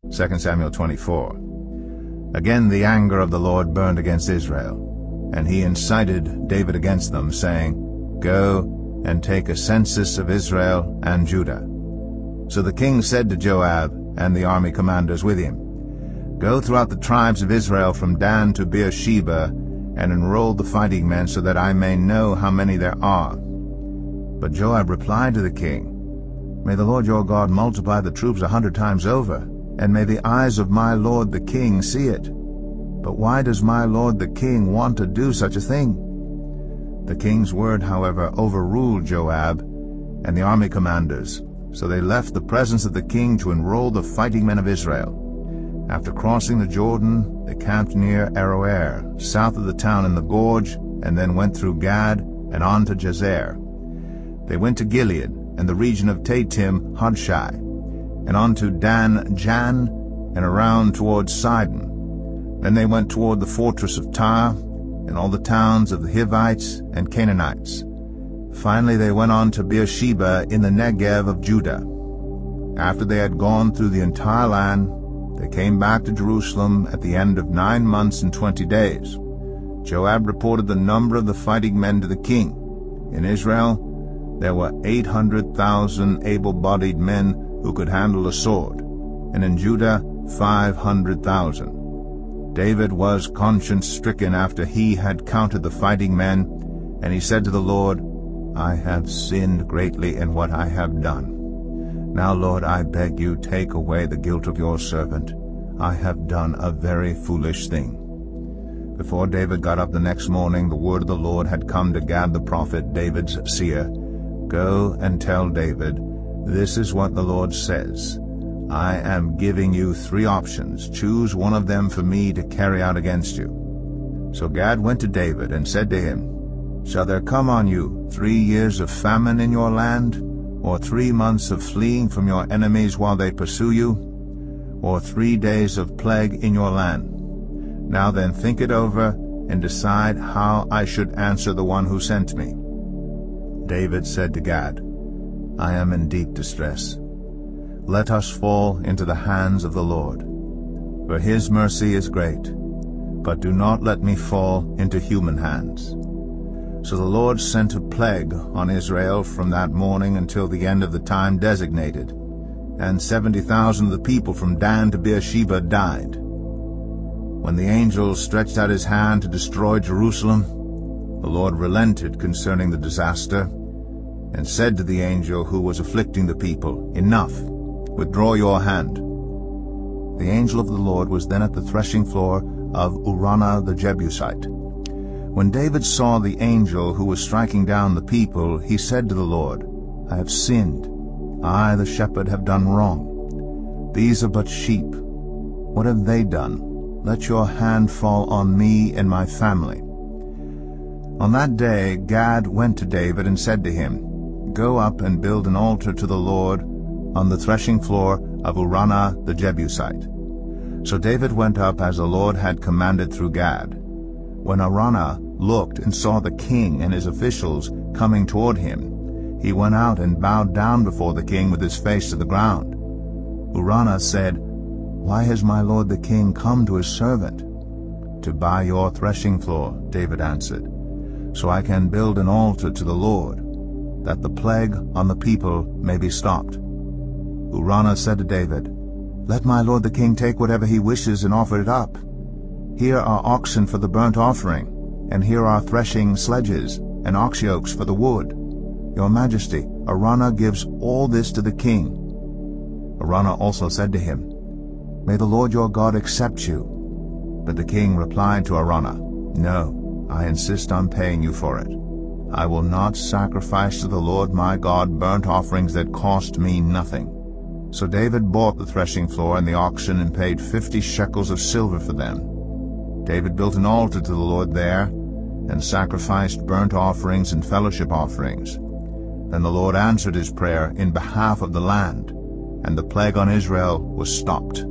2 Samuel 24. Again the anger of the Lord burned against Israel, and he incited David against them, saying, Go and take a census of Israel and Judah. So the king said to Joab and the army commanders with him, Go throughout the tribes of Israel from Dan to Beersheba, and enroll the fighting men, so that I may know how many there are. But Joab replied to the king, May the Lord your God multiply the troops 100 times over, and may the eyes of my lord the king see it. But why does my lord the king want to do such a thing? The king's word, however, overruled Joab and the army commanders, so they left the presence of the king to enroll the fighting men of Israel. After crossing the Jordan, they camped near Aroer, south of the town in the gorge, and then went through Gad and on to Jazer. They went to Gilead and the region of Tatim Hodshai, and on to Dan Jan, and around toward Sidon. Then they went toward the fortress of Tyre, and all the towns of the Hivites and Canaanites. Finally they went on to Beersheba in the Negev of Judah. After they had gone through the entire land, they came back to Jerusalem at the end of 9 months and 20 days. Joab reported the number of the fighting men to the king. In Israel there were 800,000 able-bodied men who could handle a sword, and in Judah 500,000. David was conscience-stricken after he had counted the fighting men, and he said to the Lord, I have sinned greatly in what I have done. Now, Lord, I beg you, take away the guilt of your servant. I have done a very foolish thing. Before David got up the next morning, the word of the Lord had come to Gad the prophet, David's seer. Go and tell David, This is what the Lord says. I am giving you 3 options. Choose one of them for me to carry out against you. So Gad went to David and said to him, Shall there come on you 3 years of famine in your land, or 3 months of fleeing from your enemies while they pursue you, or 3 days of plague in your land? Now then think it over, and decide how I should answer the one who sent me. David said to Gad, I am in deep distress. Let us fall into the hands of the Lord, for his mercy is great, but do not let me fall into human hands. So the Lord sent a plague on Israel from that morning until the end of the time designated, and 70,000 of the people from Dan to Beersheba died. When the angel stretched out his hand to destroy Jerusalem, the Lord relented concerning the disaster, and said to the angel who was afflicting the people, Enough, withdraw your hand. The angel of the Lord was then at the threshing floor of Araunah the Jebusite. When David saw the angel who was striking down the people, he said to the Lord, I have sinned. I, the shepherd, have done wrong. These are but sheep. What have they done? Let your hand fall on me and my family. On that day Gad went to David and said to him, Go up and build an altar to the Lord on the threshing floor of Araunah the Jebusite. So David went up as the Lord had commanded through Gad. When Araunah looked and saw the king and his officials coming toward him, he went out and bowed down before the king with his face to the ground. Araunah said, Why has my lord the king come to his servant? To buy your threshing floor, David answered, so I can build an altar to the Lord, that the plague on the people may be stopped. Araunah said to David, Let my lord the king take whatever he wishes and offer it up. Here are oxen for the burnt offering, and here are threshing sledges and ox yokes for the wood. Your majesty, Araunah gives all this to the king. Araunah also said to him, May the Lord your God accept you. But the king replied to Araunah, No, I insist on paying you for it. I will not sacrifice to the Lord my God burnt offerings that cost me nothing. So David bought the threshing floor and the oxen and paid 50 shekels of silver for them. David built an altar to the Lord there, and sacrificed burnt offerings and fellowship offerings. Then the Lord answered his prayer in behalf of the land, and the plague on Israel was stopped.